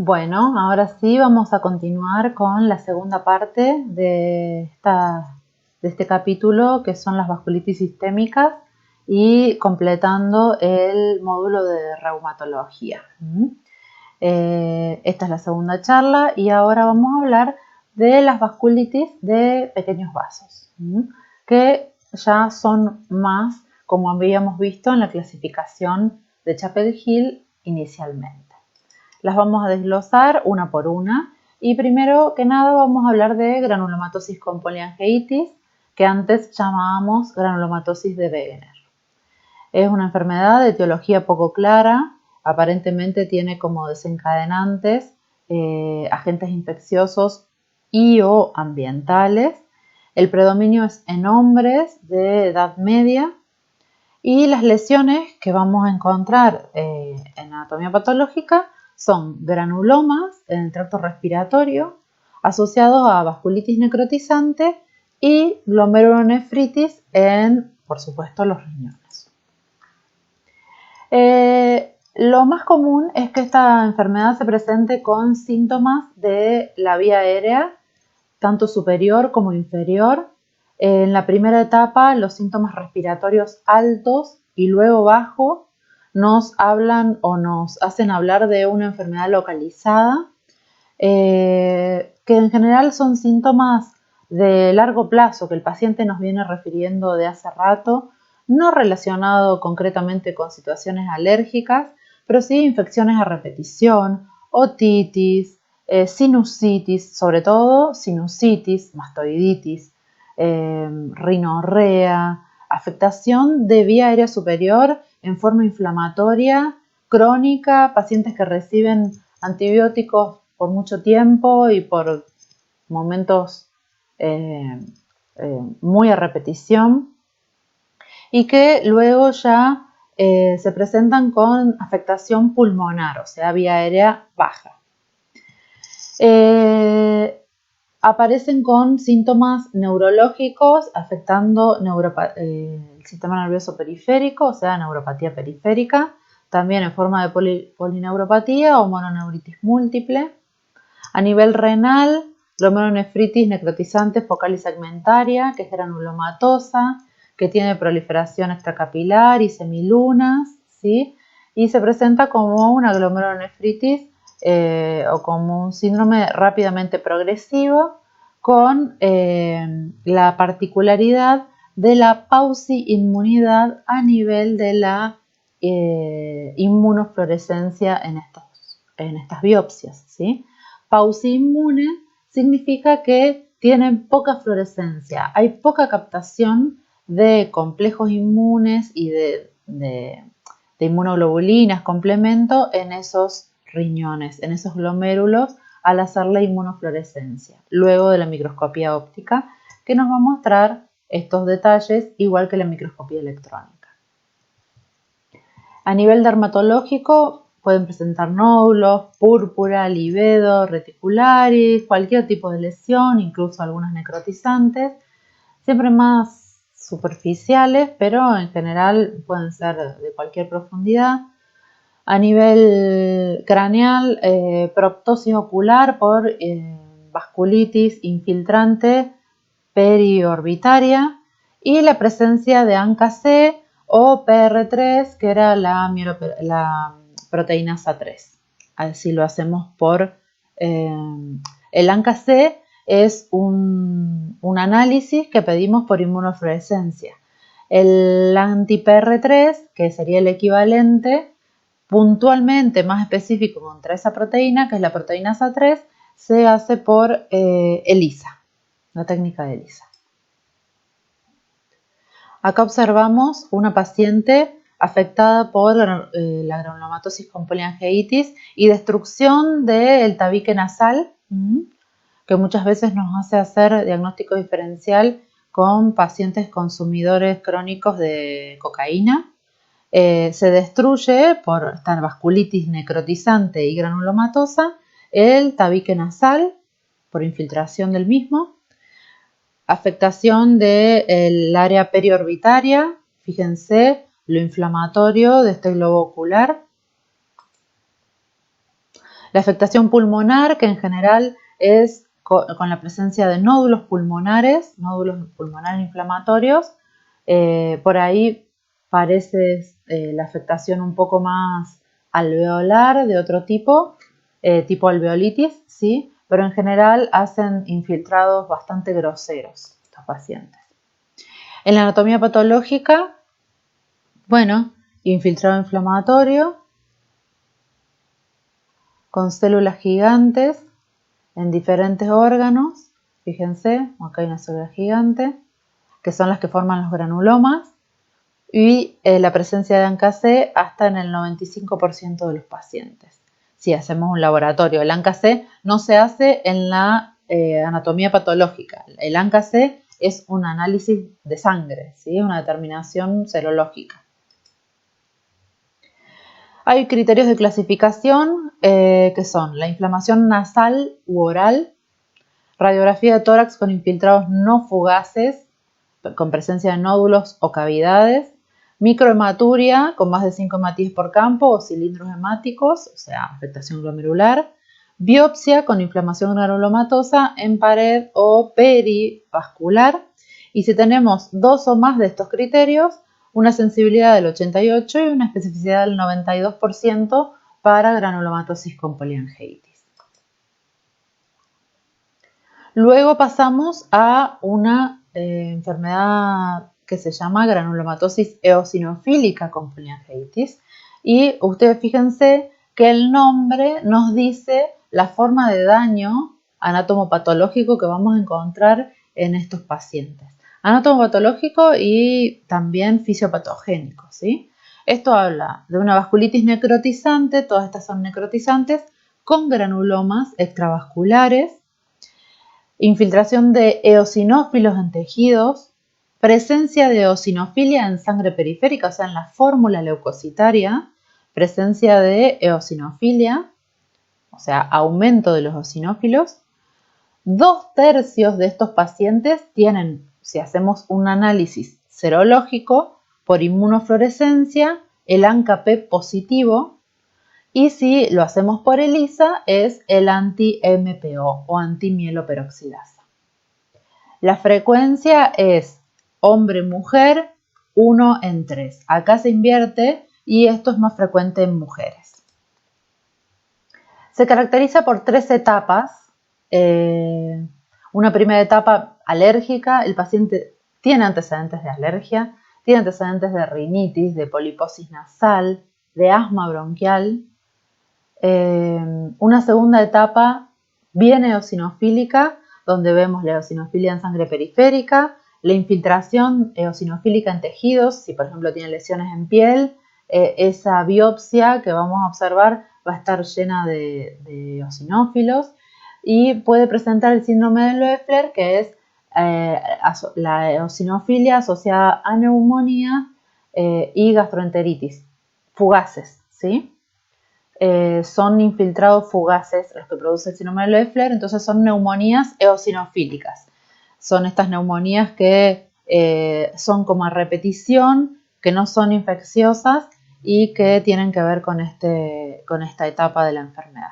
Bueno, ahora sí vamos a continuar con la segunda parte de este capítulo, que son las vasculitis sistémicas, y completando el módulo de reumatología. Esta es la segunda charla y ahora vamos a hablar de las vasculitis de pequeños vasos, que ya son más, como habíamos visto en la clasificación de Chapel-Hill inicialmente. Las vamos a desglosar una por una y primero que nada vamos a hablar de granulomatosis con poliangeitis, que antes llamábamos granulomatosis de Wegener. Es una enfermedad de etiología poco clara, aparentemente tiene como desencadenantes agentes infecciosos y o ambientales. El predominio es en hombres de edad media y las lesiones que vamos a encontrar en anatomía patológica son granulomas en el tracto respiratorio asociados a vasculitis necrotizante y glomerulonefritis en, por supuesto, los riñones. Lo más común es que esta enfermedad se presente con síntomas de la vía aérea, tanto superior como inferior. En la primera etapa, los síntomas respiratorios altos y luego bajo nos hablan o nos hacen hablar de una enfermedad localizada, que en general son síntomas de largo plazo que el paciente nos viene refiriendo de hace rato, no relacionado concretamente con situaciones alérgicas, pero sí infecciones a repetición, otitis, sinusitis, sobre todo sinusitis, mastoiditis, rinorrea, afectación de vía aérea superior en forma inflamatoria, crónica, pacientes que reciben antibióticos por mucho tiempo y por momentos muy a repetición, y que luego ya se presentan con afectación pulmonar, o sea, vía aérea baja. Aparecen con síntomas neurológicos afectando el sistema nervioso periférico, o sea, neuropatía periférica, también en forma de polineuropatía o mononeuritis múltiple. A nivel renal, glomerulonefritis necrotizante focal y segmentaria, que es granulomatosa, que tiene proliferación extracapilar y semilunas, ¿sí? Y se presenta como una glomerulonefritis o como un síndrome rápidamente progresivo con la particularidad de la pausi-inmunidad a nivel de la inmunofluorescencia en estas biopsias, ¿sí? Pausi-inmune significa que tienen poca fluorescencia, hay poca captación de complejos inmunes y de inmunoglobulinas, complemento en esos riñones, en esos glomérulos, al hacer la inmunofluorescencia, luego de la microscopía óptica, que nos va a mostrar estos detalles, igual que la microscopía electrónica. A nivel dermatológico, pueden presentar nódulos, púrpura, livedo, reticularis, cualquier tipo de lesión, incluso algunas necrotizantes, siempre más superficiales, pero en general pueden ser de cualquier profundidad. A nivel craneal, proptosis ocular por vasculitis infiltrante periorbitaria y la presencia de ANCA-C o PR3, que era la proteinasa 3. Así lo hacemos por... el ANCA-C es un análisis que pedimos por inmunofluorescencia. El anti-PR3, que sería el equivalente, puntualmente más específico contra esa proteína, que es la proteinasa 3, se hace por ELISA, la técnica de ELISA. Acá observamos una paciente afectada por la granulomatosis con poliangeitis y destrucción del tabique nasal, que muchas veces nos hace hacer diagnóstico diferencial con pacientes consumidores crónicos de cocaína. Se destruye por esta vasculitis necrotizante y granulomatosa el tabique nasal por infiltración del mismo, afectación del área periorbitaria, fíjense lo inflamatorio de este globo ocular, La afectación pulmonar, que en general es con la presencia de nódulos pulmonares inflamatorios. Por ahí parece la afectación un poco más alveolar de otro tipo alveolitis, ¿sí? Pero en general hacen infiltrados bastante groseros estos pacientes. En la anatomía patológica, bueno, infiltrado inflamatorio con células gigantes en diferentes órganos. Fíjense, acá hay una célula gigante, que son las que forman los granulomas, y la presencia de ANCA-C hasta en el 95% de los pacientes. Si hacemos un laboratorio, el ANCA-C no se hace en la anatomía patológica. El ANCA-C es un análisis de sangre, ¿sí? Una determinación serológica. Hay criterios de clasificación que son la inflamación nasal u oral, radiografía de tórax con infiltrados no fugaces, con presencia de nódulos o cavidades, microhematuria con más de 5 hematíes por campo o cilindros hemáticos, o sea, afectación glomerular, biopsia con inflamación granulomatosa en pared o perivascular, y si tenemos dos o más de estos criterios, una sensibilidad del 88% y una especificidad del 92% para granulomatosis con poliangeitis. Luego pasamos a una enfermedad que se llama granulomatosis eosinofílica con poliangeitis, y ustedes fíjense que el nombre nos dice la forma de daño anatomopatológico que vamos a encontrar en estos pacientes. Anatomopatológico y también fisiopatogénico, ¿sí? Esto habla de una vasculitis necrotizante, todas estas son necrotizantes, con granulomas extravasculares, infiltración de eosinófilos en tejidos, presencia de eosinofilia en sangre periférica, o sea, en la fórmula leucocitaria, presencia de eosinofilia, o sea, aumento de los eosinófilos. 2/3 de estos pacientes tienen, si hacemos un análisis serológico por inmunofluorescencia, el ANCA-P positivo, y si lo hacemos por ELISA es el anti-MPO o antimieloperoxidasa. La frecuencia es hombre-mujer 1 en 3. Acá se invierte y esto es más frecuente en mujeres. Se caracteriza por 3 etapas. Una primera etapa alérgica, el paciente tiene antecedentes de alergia, tiene antecedentes de rinitis, de poliposis nasal, de asma bronquial. Una segunda etapa bien eosinofílica, donde vemos la eosinofilia en sangre periférica, la infiltración eosinofílica en tejidos, si por ejemplo tiene lesiones en piel, esa biopsia que vamos a observar va a estar llena de eosinófilos, y puede presentar el síndrome de Loeffler, que es la eosinofilia asociada a neumonía y gastroenteritis fugaces, ¿sí? Son infiltrados fugaces los que produce el síndrome de Loeffler, entonces son neumonías eosinofílicas. Son estas neumonías que son como a repetición, que no son infecciosas y que tienen que ver con esta etapa de la enfermedad.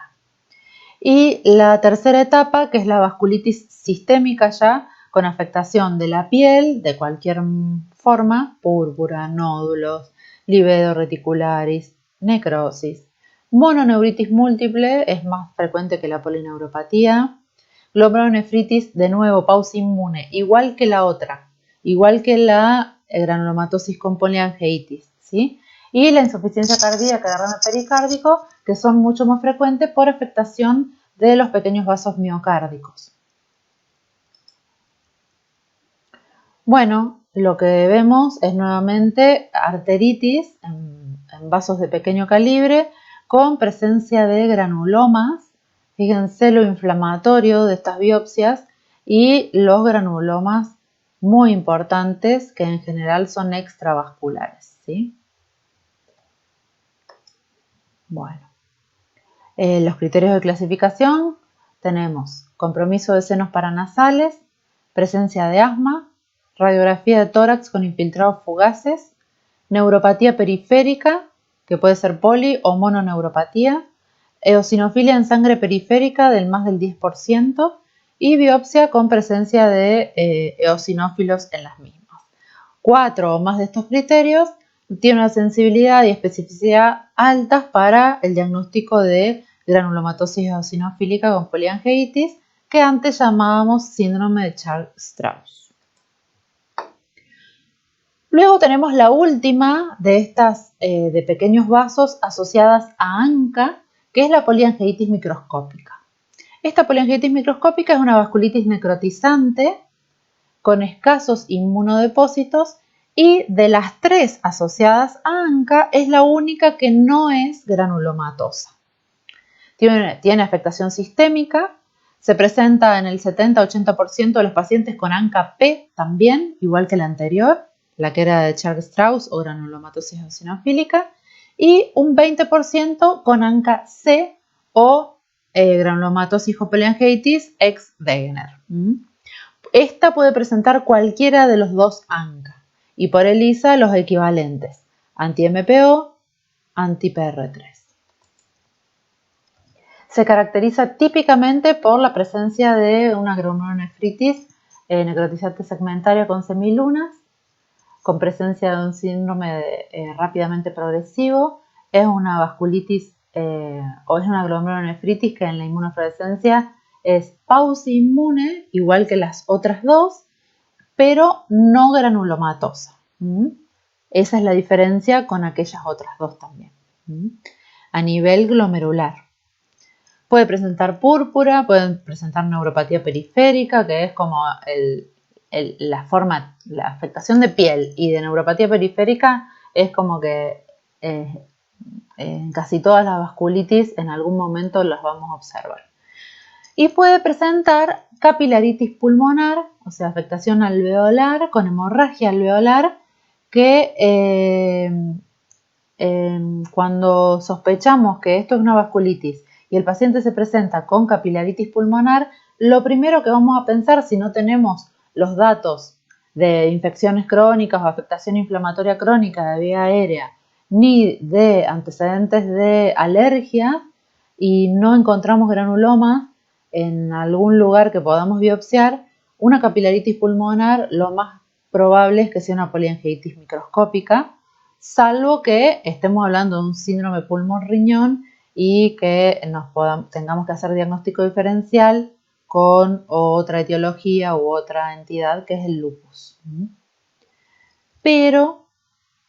Y la tercera etapa, que es la vasculitis sistémica ya, con afectación de la piel de cualquier forma, púrpura, nódulos, livedo reticularis, necrosis. Mononeuritis múltiple es más frecuente que la polineuropatía. Glomerulonefritis, de nuevo, pausa inmune, igual que la otra, igual que la granulomatosis con poliangeitis, ¿sí? Y la insuficiencia cardíaca de derrame pericárdico, que son mucho más frecuentes por afectación de los pequeños vasos miocárdicos. Bueno, lo que vemos es nuevamente arteritis en vasos de pequeño calibre con presencia de granulomas. Fíjense lo inflamatorio de estas biopsias y los granulomas muy importantes que en general son extravasculares, ¿sí? Bueno, los criterios de clasificación tenemos compromiso de senos paranasales, presencia de asma, radiografía de tórax con infiltrados fugaces, neuropatía periférica, que puede ser poli o mononeuropatía, eosinofilia en sangre periférica del más del 10% y biopsia con presencia de eosinófilos en las mismas. 4 o más de estos criterios tienen una sensibilidad y especificidad altas para el diagnóstico de granulomatosis eosinofílica con poliangiitis, que antes llamábamos síndrome de Churg-Strauss. Luego tenemos la última de estas de pequeños vasos asociadas a ANCA, que es la poliangiitis microscópica. Esta poliangiitis microscópica es una vasculitis necrotizante con escasos inmunodepósitos y de las 3 asociadas a ANCA es la única que no es granulomatosa. Tiene afectación sistémica, se presenta en el 70-80% de los pacientes con ANCA-P también, igual que la anterior, la que era de Churg-Strauss o granulomatosis eosinofílica, y un 20% con ANCA-C o granulomatosis o poliangiitis ex Wegener. Esta puede presentar cualquiera de los 2 ANCA y por ELISA los equivalentes anti-MPO, anti-PR3. Se caracteriza típicamente por la presencia de una glomerulonefritis necrotizante segmentaria con semilunas, con presencia de un síndrome rápidamente progresivo. Es una vasculitis o es una glomerulonefritis que en la inmunofluorescencia es pauci-inmune, igual que las otras 2, pero no granulomatosa. Esa es la diferencia con aquellas otras 2 también. A nivel glomerular. Puede presentar púrpura, puede presentar neuropatía periférica, que es como la afectación de piel y de neuropatía periférica es como que en casi todas las vasculitis en algún momento las vamos a observar. Y puede presentar capilaritis pulmonar, o sea, afectación alveolar con hemorragia alveolar, que cuando sospechamos que esto es una vasculitis y el paciente se presenta con capilaritis pulmonar, lo primero que vamos a pensar, si no tenemos los datos de infecciones crónicas o afectación inflamatoria crónica de vía aérea, ni de antecedentes de alergia y no encontramos granulomas en algún lugar que podamos biopsiar, una capilaritis pulmonar lo más probable es que sea una poliangiitis microscópica, salvo que estemos hablando de un síndrome pulmón-riñón y que tengamos que hacer diagnóstico diferencial con otra etiología u otra entidad que es el lupus. Pero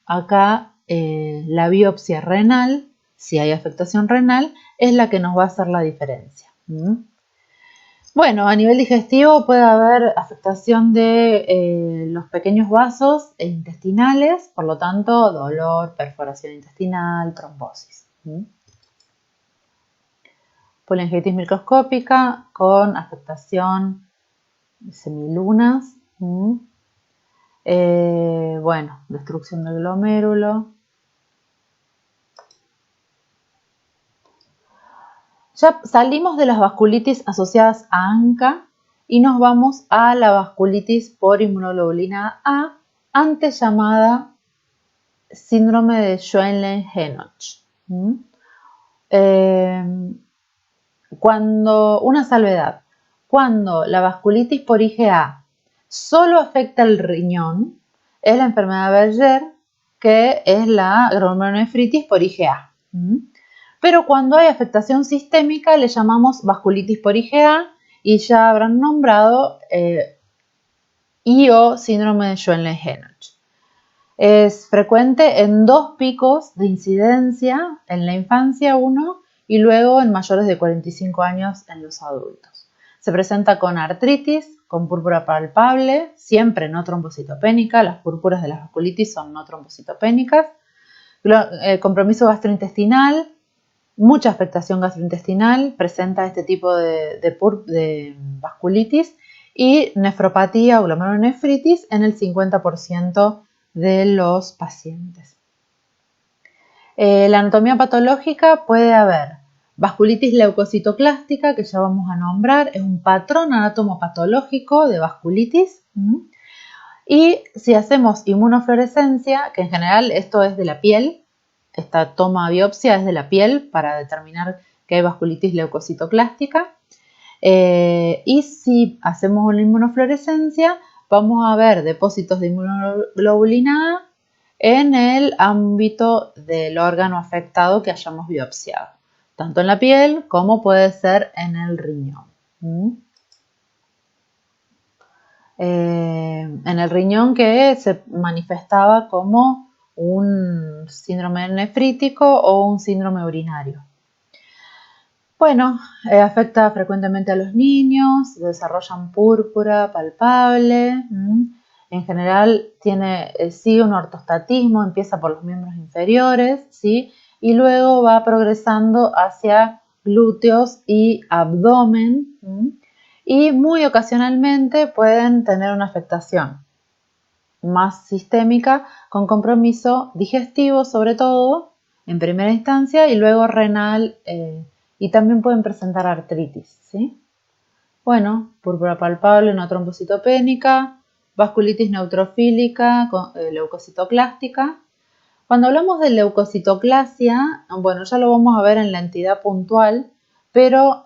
acá la biopsia renal, si hay afectación renal, es la que nos va a hacer la diferencia. Bueno, a nivel digestivo puede haber afectación de los pequeños vasos intestinales, por lo tanto, dolor, perforación intestinal, trombosis. Poliangiitis microscópica con afectación de semilunas. Bueno, destrucción del glomérulo. Ya salimos de las vasculitis asociadas a ANCA y nos vamos a la vasculitis por inmunoglobulina A, antes llamada síndrome de Schwenlein-Henoch. Una salvedad, cuando la vasculitis por IgA solo afecta el riñón, es la enfermedad de Berger, que es la glomerulonefritis por IgA. Pero cuando hay afectación sistémica le llamamos vasculitis por IgA y ya habrán nombrado IO, síndrome de Schwenlein-Henoch. Es frecuente en 2 picos de incidencia, en la infancia 1 y luego en mayores de 45 años en los adultos. Se presenta con artritis, con púrpura palpable, siempre no trombocitopénica, las púrpuras de las vasculitis son no trombocitopénicas, compromiso gastrointestinal, mucha afectación gastrointestinal, presenta este tipo de vasculitis y nefropatía o glomerulonefritis en el 50% de los pacientes. La anatomía patológica puede haber vasculitis leucocitoclástica, que ya vamos a nombrar, es un patrón anatomopatológico de vasculitis. Y si hacemos inmunofluorescencia, que en general esto es de la piel, esta toma biopsia es de la piel para determinar que hay vasculitis leucocitoclástica. Y si hacemos una inmunofluorescencia, vamos a ver depósitos de inmunoglobulina A en el ámbito del órgano afectado que hayamos biopsiado, tanto en la piel como puede ser en el riñón. En el riñón que se manifestaba como un síndrome nefrítico o un síndrome urinario. Bueno, afecta frecuentemente a los niños, desarrollan púrpura palpable. En general sigue un ortostatismo, empieza por los miembros inferiores, ¿sí? Y luego va progresando hacia glúteos y abdomen. Y muy ocasionalmente pueden tener una afectación más sistémica con compromiso digestivo sobre todo en primera instancia y luego renal y también pueden presentar artritis, ¿sí? Bueno, púrpura palpable, no trombocitopénica, vasculitis neutrofílica, leucocitoclástica. Cuando hablamos de leucocitoclasia, bueno, ya lo vamos a ver en la entidad puntual, pero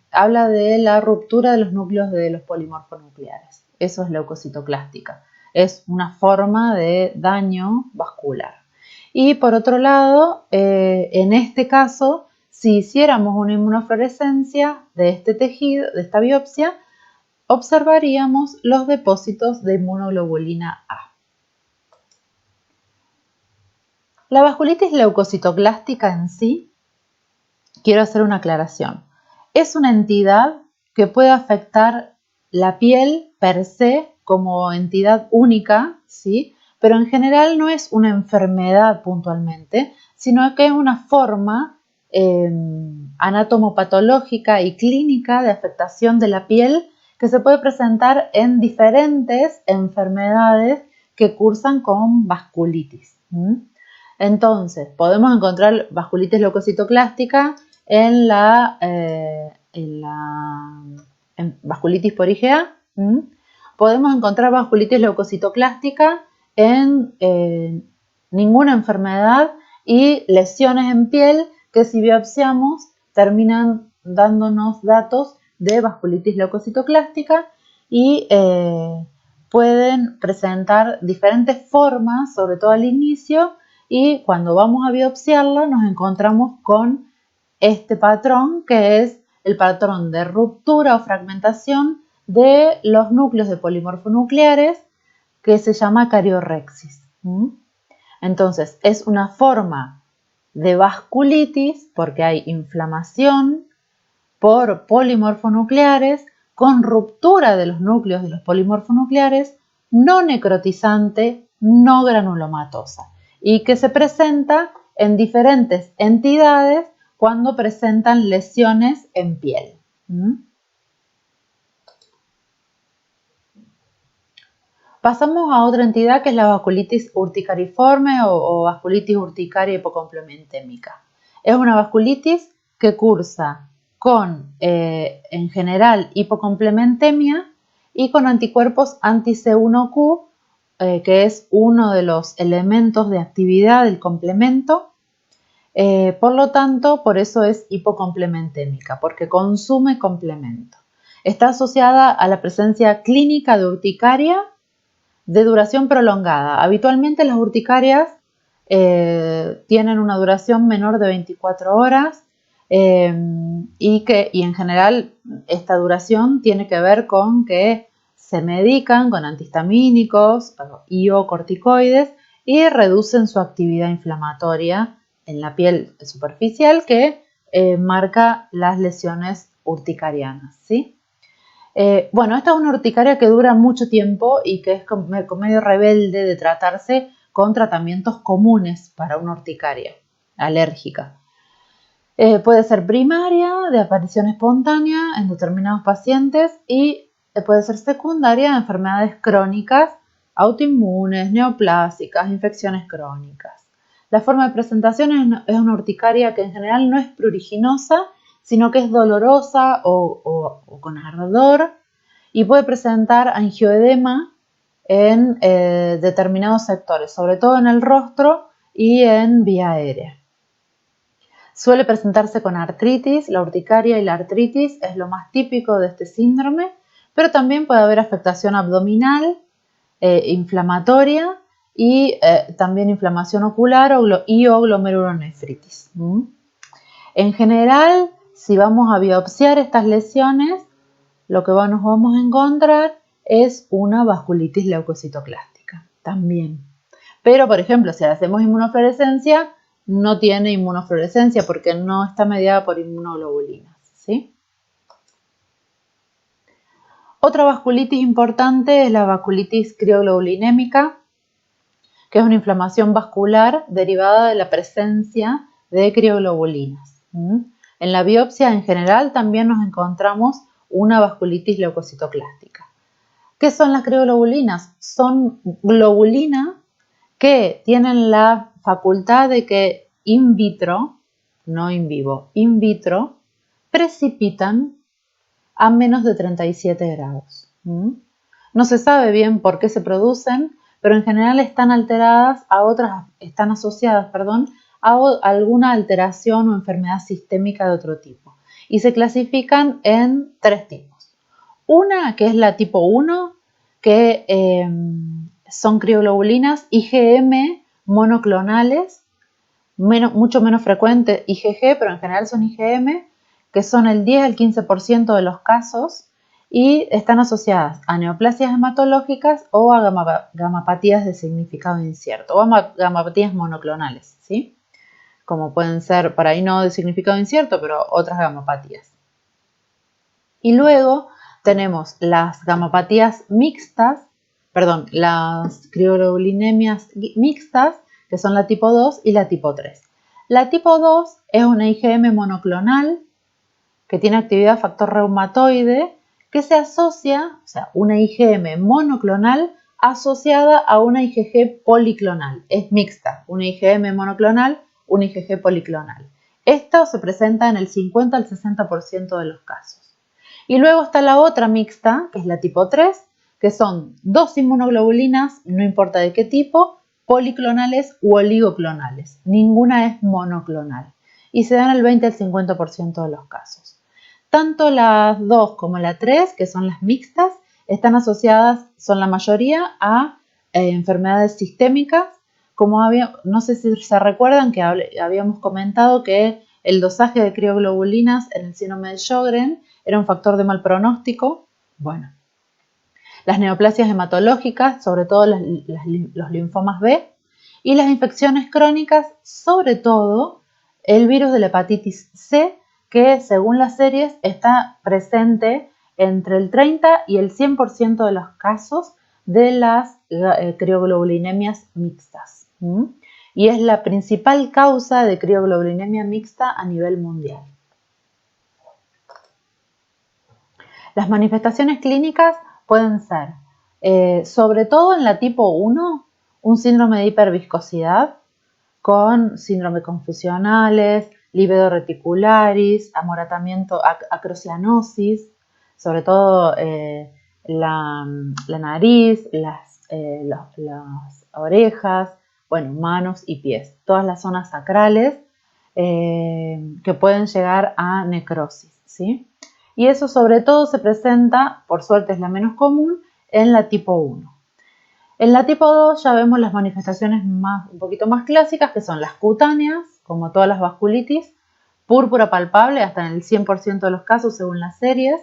habla de la ruptura de los núcleos de los polimorfonucleares. Eso es leucocitoclástica. Es una forma de daño vascular. Y por otro lado, en este caso, si hiciéramos una inmunofluorescencia de este tejido, de esta biopsia, observaríamos los depósitos de inmunoglobulina A. La vasculitis leucocitoclástica en sí, quiero hacer una aclaración, es una entidad que puede afectar la piel per se como entidad única, ¿sí? Pero en general no es una enfermedad puntualmente, sino que es una forma anatomopatológica y clínica de afectación de la piel que se puede presentar en diferentes enfermedades que cursan con vasculitis. Entonces, podemos encontrar vasculitis leucocitoclástica en vasculitis por IgA. Podemos encontrar vasculitis leucocitoclástica en ninguna enfermedad y lesiones en piel que si biopsiamos terminan dándonos datos de vasculitis leucocitoclástica y pueden presentar diferentes formas, sobre todo al inicio, y cuando vamos a biopsiarla nos encontramos con este patrón que es el patrón de ruptura o fragmentación de los núcleos de polimorfonucleares que se llama cariorrexis. Entonces es una forma de vasculitis porque hay inflamación por polimorfonucleares con ruptura de los núcleos de los polimorfonucleares, no necrotizante, no granulomatosa y que se presenta en diferentes entidades cuando presentan lesiones en piel. Pasamos a otra entidad que es la vasculitis urticariforme o vasculitis urticaria hipocomplementémica. Es una vasculitis que cursa con, en general, hipocomplementemia y con anticuerpos anti-C1q, que es uno de los elementos de actividad del complemento. Por lo tanto, por eso es hipocomplementémica, porque consume complemento. Está asociada a la presencia clínica de urticaria de duración prolongada. Habitualmente las urticarias tienen una duración menor de 24 horas y en general esta duración tiene que ver con que se medican con antihistamínicos y o corticoides y reducen su actividad inflamatoria en la piel superficial que marca las lesiones urticarianas, ¿sí? Bueno, esta es una urticaria que dura mucho tiempo y que es medio rebelde de tratarse con tratamientos comunes para una urticaria alérgica. Puede ser primaria, de aparición espontánea en determinados pacientes y puede ser secundaria en enfermedades crónicas, autoinmunes, neoplásicas, infecciones crónicas. La forma de presentación es una urticaria que en general no es pruriginosa, sino que es dolorosa o con ardor y puede presentar angioedema en determinados sectores, sobre todo en el rostro y en vía aérea. Suele presentarse con artritis, la urticaria y la artritis es lo más típico de este síndrome, pero también puede haber afectación abdominal, inflamatoria y también inflamación ocular o glomerulonefritis. En general, si vamos a biopsiar estas lesiones, lo que nos vamos a encontrar es una vasculitis leucocitoclástica también. Pero, por ejemplo, si hacemos inmunofluorescencia, no tiene inmunofluorescencia porque no está mediada por inmunoglobulinas, ¿sí? Otra vasculitis importante es la vasculitis crioglobulinémica, que es una inflamación vascular derivada de la presencia de crioglobulinas. En la biopsia en general también nos encontramos una vasculitis leucocitoclástica. ¿Qué son las crioglobulinas? Son globulinas que tienen la facultad de que in vitro, no in vivo, in vitro, precipitan a menos de 37 grados. No se sabe bien por qué se producen, pero en general están asociadas a alguna alteración o enfermedad sistémica de otro tipo. Y se clasifican en 3 tipos. Una que es la tipo 1, que son crioglobulinas IgM monoclonales, mucho menos frecuente IgG, pero en general son IgM, que son el 10 al 15% de los casos y están asociadas a neoplasias hematológicas o a gamapatías de significado incierto o a gamapatías monoclonales, ¿sí? Como pueden ser, por ahí no de significado incierto, pero otras gamapatías. Y luego tenemos las gamapatías mixtas, las crioglobulinemias mixtas, que son la tipo 2 y la tipo 3. La tipo 2 es una IgM monoclonal que tiene actividad factor reumatoide, que se asocia, o sea, una IgM monoclonal asociada a una IgG policlonal. Es mixta, una IgM monoclonal, una IgG policlonal. Esto se presenta en el 50 al 60% de los casos. Y luego está la otra mixta, que es la tipo 3, que son 2 inmunoglobulinas, no importa de qué tipo, policlonales u oligoclonales. Ninguna es monoclonal. Y se dan el 20 al 50% de los casos. Tanto las 2 como la 3, que son las mixtas, están asociadas, son la mayoría, a enfermedades sistémicas. No sé si se recuerdan que habíamos comentado que el dosaje de crioglobulinas en el síndrome de Sjögren era un factor de mal pronóstico. Bueno, las neoplasias hematológicas, sobre todo los linfomas B, y las infecciones crónicas, sobre todo el virus de la hepatitis C, que según las series está presente entre el 30 y el 100% de los casos de las crioglobulinemias mixtas. Y es la principal causa de crioglobulinemia mixta a nivel mundial. Las manifestaciones clínicas pueden ser, sobre todo en la tipo 1, un síndrome de hiperviscosidad con síndrome confusionales, livedo reticularis, amoratamiento, acrocianosis, sobre todo la nariz, las orejas, bueno, manos y pies, todas las zonas sacrales que pueden llegar a necrosis, ¿sí? Y eso sobre todo se presenta, por suerte es la menos común, en la tipo 1. En la tipo 2 ya vemos las manifestaciones un poquito más clásicas, que son las cutáneas, como todas las vasculitis, púrpura palpable hasta en el 100% de los casos según las series,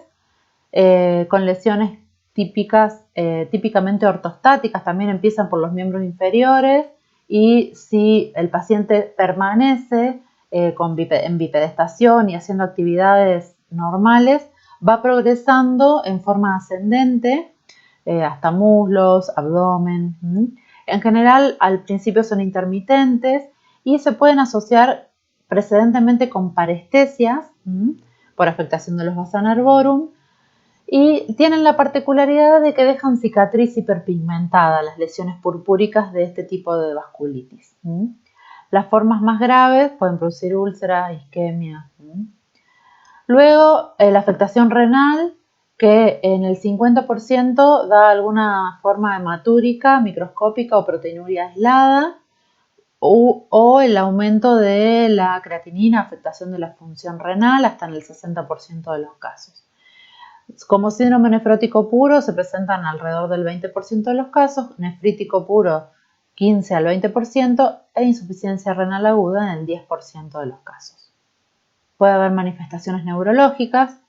con lesiones típicamente ortostáticas, también empiezan por los miembros inferiores, y si el paciente permanece en bipedestación y haciendo actividades normales, va progresando en forma ascendente hasta muslos, abdomen. En general, al principio son intermitentes y se pueden asociar precedentemente con parestesias por afectación de los vasa nervorum, y tienen la particularidad de que dejan cicatriz hiperpigmentada las lesiones purpúricas de este tipo de vasculitis. Las formas más graves pueden producir úlceras, isquemia. Luego, la afectación renal, que en el 50% da alguna forma hematúrica, microscópica o proteinuria aislada. o el aumento de la creatinina, afectación de la función renal hasta en el 60% de los casos. Como síndrome nefrótico puro se presentan alrededor del 20% de los casos, nefrítico puro 15 al 20% e insuficiencia renal aguda en el 10% de los casos. Puede haber manifestaciones neurológicas.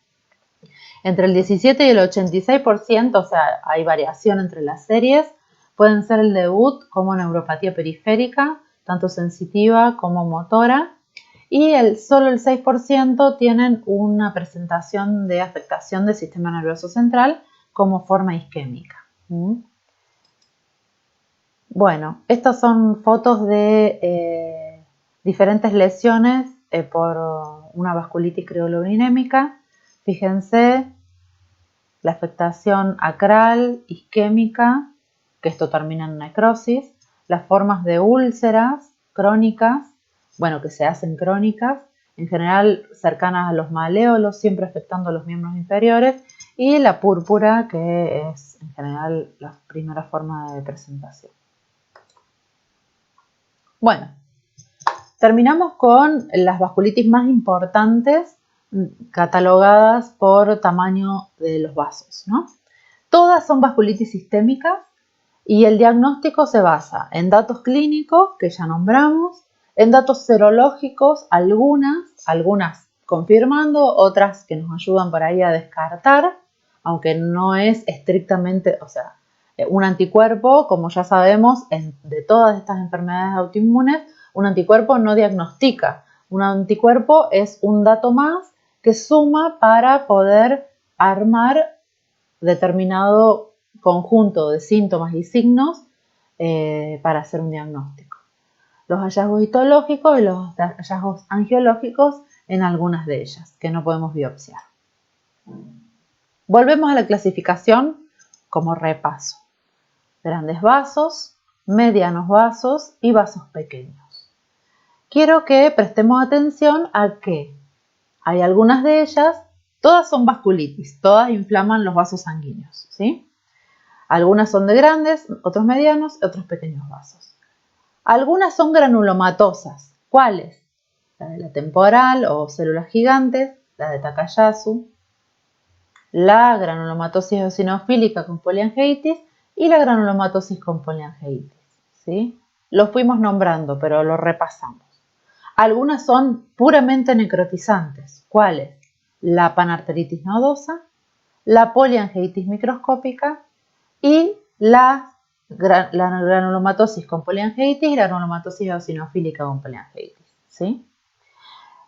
Entre el 17 y el 86%, o sea, hay variación entre las series, pueden ser el debut como neuropatía periférica, tanto sensitiva como motora, y solo el 6% tienen una presentación de afectación del sistema nervioso central como forma isquémica. Bueno, estas son fotos de diferentes lesiones por una vasculitis crioglobulinémica. Fíjense la afectación acral, isquémica, que esto termina en necrosis, las formas de úlceras crónicas, bueno, que se hacen crónicas, en general cercanas a los maleolos, siempre afectando a los miembros inferiores, y la púrpura, que es en general la primera forma de presentación. Bueno, terminamos con las vasculitis más importantes catalogadas por tamaño de los vasos, ¿no? Todas son vasculitis sistémicas y el diagnóstico se basa en datos clínicos que ya nombramos, en datos serológicos, algunas confirmando, otras que nos ayudan por ahí a descartar, aunque no es estrictamente, o sea, un anticuerpo, como ya sabemos, de todas estas enfermedades autoinmunes, un anticuerpo no diagnostica. Un anticuerpo es un dato más que suma para poder armar determinado conjunto de síntomas y signos para hacer un diagnóstico. Los hallazgos histológicos y los hallazgos angiológicos en algunas de ellas, que no podemos biopsiar. Volvemos a la clasificación como repaso. Grandes vasos, medianos vasos y vasos pequeños. Quiero que prestemos atención a que hay algunas de ellas, todas son vasculitis, todas inflaman los vasos sanguíneos, ¿sí? Algunas son de grandes, otros medianos, otros pequeños vasos. Algunas son granulomatosas. ¿Cuáles? La de la temporal o células gigantes, la de Takayasu, la granulomatosis eosinofílica con poliangeitis y la granulomatosis con poliangeitis, ¿sí? Los fuimos nombrando, pero lo repasamos. Algunas son puramente necrotizantes. ¿Cuáles? La panarteritis nodosa, la poliangeitis microscópica y la granulomatosis con poliangeitis y la granulomatosis eosinofílica con poliangeitis, ¿sí?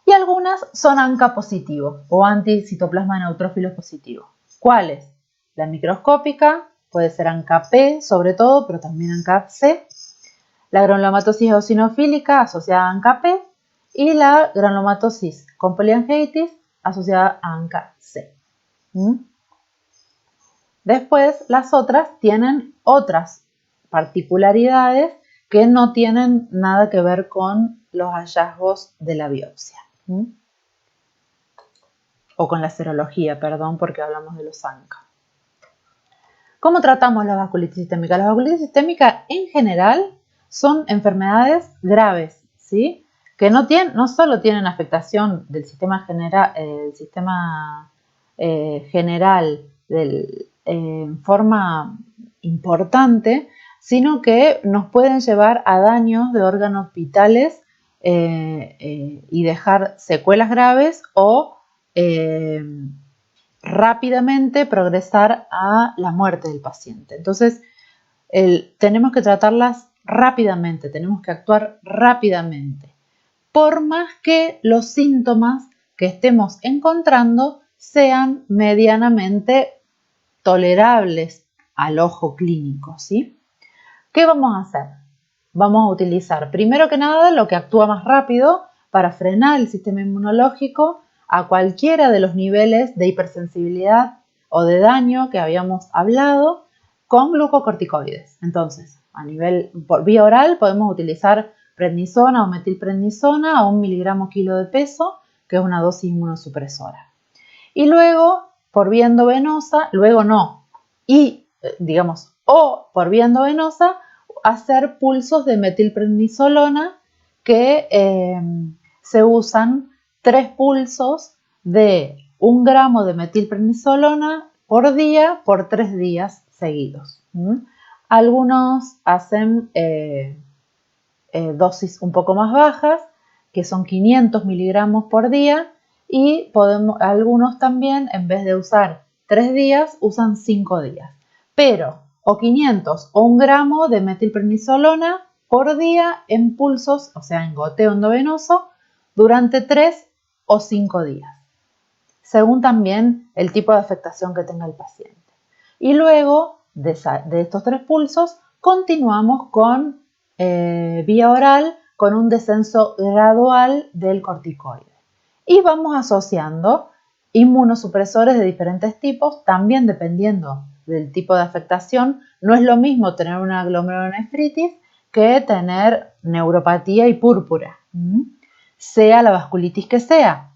Y algunas son ANCA positivo o anticitoplasma neutrófilo positivo. ¿Cuáles? La microscópica, puede ser ANCA-P sobre todo, pero también ANCA-C. La granulomatosis eosinofílica asociada a ANCA-P y la granulomatosis con poliangeitis asociada a ANCA-C. Después, las otras tienen otras particularidades que no tienen nada que ver con los hallazgos de la biopsia. O con la serología, perdón, porque hablamos de los ANCA. ¿Cómo tratamos la vasculitis sistémica? Las vasculitis sistémicas en general son enfermedades graves, ¿sí? Que no solo tienen afectación del sistema general en forma importante, sino que nos pueden llevar a daños de órganos vitales y dejar secuelas graves o rápidamente progresar a la muerte del paciente. Entonces, tenemos que tratarlas rápidamente, tenemos que actuar rápidamente, por más que los síntomas que estemos encontrando sean medianamente tolerables al ojo clínico, ¿sí? ¿Qué vamos a hacer? Vamos a utilizar, primero que nada, lo que actúa más rápido para frenar el sistema inmunológico a cualquiera de los niveles de hipersensibilidad o de daño que habíamos hablado con glucocorticoides. Entonces, por vía oral podemos utilizar prednisona o metilprednisona a 1 miligramo kilo de peso, que es una dosis inmunosupresora. Y luego, por vía endovenosa, o por vía endovenosa, hacer pulsos de metilprednisolona que se usan 3 pulsos de 1 gramo de metilprednisolona por día por 3 días seguidos. Algunos hacen dosis un poco más bajas, que son 500 miligramos por día, y algunos también, en vez de usar 3 días, usan 5 días. Pero o 500 o 1 gramo de metilprednisolona por día en pulsos, o sea, en goteo endovenoso, durante 3 o 5 días, según también el tipo de afectación que tenga el paciente. Y luego de estos 3 pulsos, continuamos con vía oral con un descenso gradual del corticoide. Y vamos asociando inmunosupresores de diferentes tipos, también dependiendo del tipo de afectación. No es lo mismo tener una glomerulonefritis que tener neuropatía y púrpura, sea la vasculitis que sea.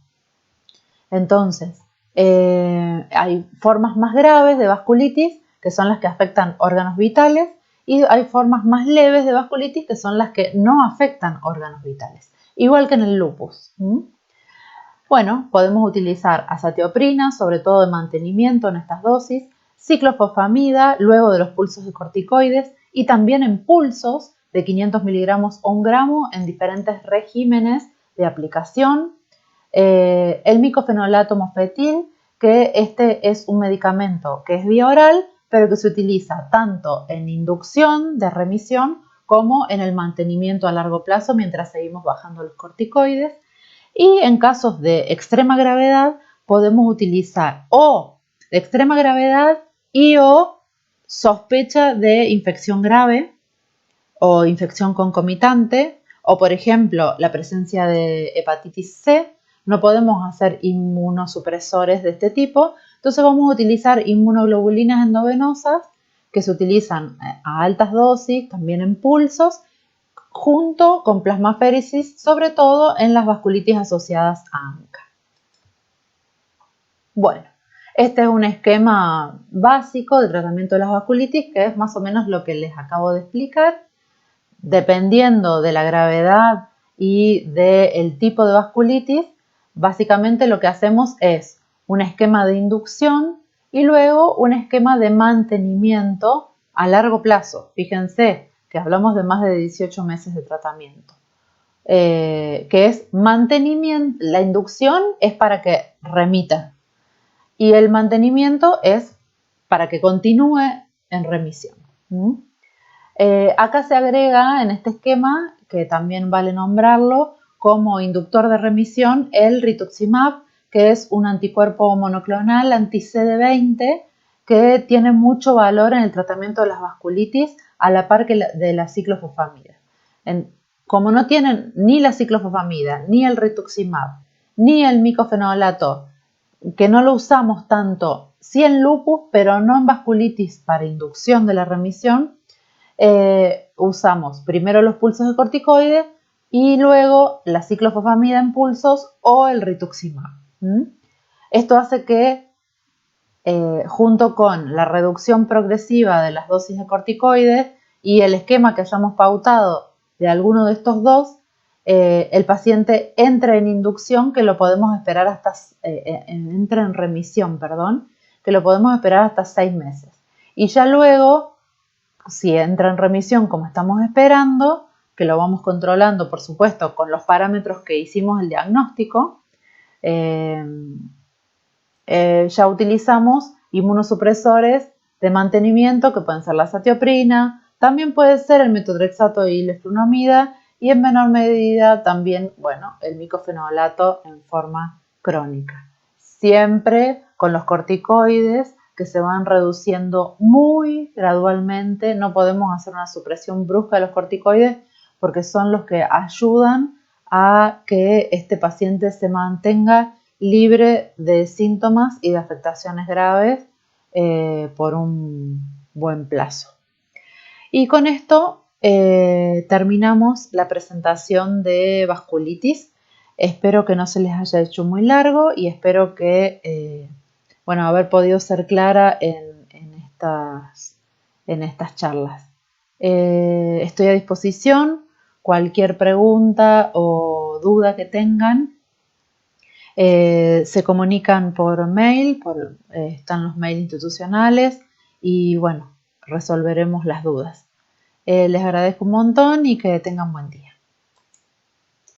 Entonces, hay formas más graves de vasculitis, que son las que afectan órganos vitales, y hay formas más leves de vasculitis, que son las que no afectan órganos vitales, igual que en el lupus. Bueno, podemos utilizar azatioprina, sobre todo de mantenimiento en estas dosis, ciclofosfamida luego de los pulsos de corticoides y también en pulsos de 500 miligramos o 1 gramo en diferentes regímenes de aplicación. El micofenolato mofetil, que este es un medicamento que es vía oral, pero que se utiliza tanto en inducción de remisión como en el mantenimiento a largo plazo mientras seguimos bajando los corticoides. Y en casos de extrema gravedad podemos utilizar o de extrema gravedad y o sospecha de infección grave o infección concomitante, o por ejemplo la presencia de hepatitis C. No podemos hacer inmunosupresores de este tipo, entonces vamos a utilizar inmunoglobulinas endovenosas que se utilizan a altas dosis, también en pulsos, junto con plasmaféresis, sobre todo en las vasculitis asociadas a ANCA. Bueno, este es un esquema básico de tratamiento de las vasculitis, que es más o menos lo que les acabo de explicar. Dependiendo de la gravedad y del tipo de vasculitis, básicamente lo que hacemos es un esquema de inducción y luego un esquema de mantenimiento a largo plazo. Fíjense que hablamos de más de 18 meses de tratamiento, que es mantenimiento. La inducción es para que remita y el mantenimiento es para que continúe en remisión. Acá se agrega en este esquema, que también vale nombrarlo, como inductor de remisión el rituximab, que es un anticuerpo monoclonal anti-CD20 que tiene mucho valor en el tratamiento de las vasculitis a la par que de la ciclofosfamida. Como no tienen ni la ciclofosfamida, ni el rituximab, ni el micofenolato, que no lo usamos tanto, sí en lupus, pero no en vasculitis para inducción de la remisión, usamos primero los pulsos de corticoides y luego la ciclofosfamida en pulsos o el rituximab. Esto hace que junto con la reducción progresiva de las dosis de corticoides y el esquema que hayamos pautado de alguno de estos dos, el paciente entre en inducción, que lo podemos esperar hasta, entra en remisión, perdón, que lo podemos esperar hasta 6 meses. Y ya luego, si entra en remisión como estamos esperando, que lo vamos controlando, por supuesto, con los parámetros que hicimos el diagnóstico, ya utilizamos inmunosupresores de mantenimiento, que pueden ser la azatioprina, también puede ser el metotrexato y leflunomida, y en menor medida también, bueno, el micofenolato en forma crónica. Siempre con los corticoides, que se van reduciendo muy gradualmente. No podemos hacer una supresión brusca de los corticoides porque son los que ayudan a que este paciente se mantenga libre de síntomas y de afectaciones graves por un buen plazo. Y con esto terminamos la presentación de vasculitis. Espero que no se les haya hecho muy largo y espero que haber podido ser clara en estas charlas. Estoy a disposición. Cualquier pregunta o duda que tengan, se comunican por mail, están los mails institucionales y bueno, resolveremos las dudas. Les agradezco un montón y que tengan buen día.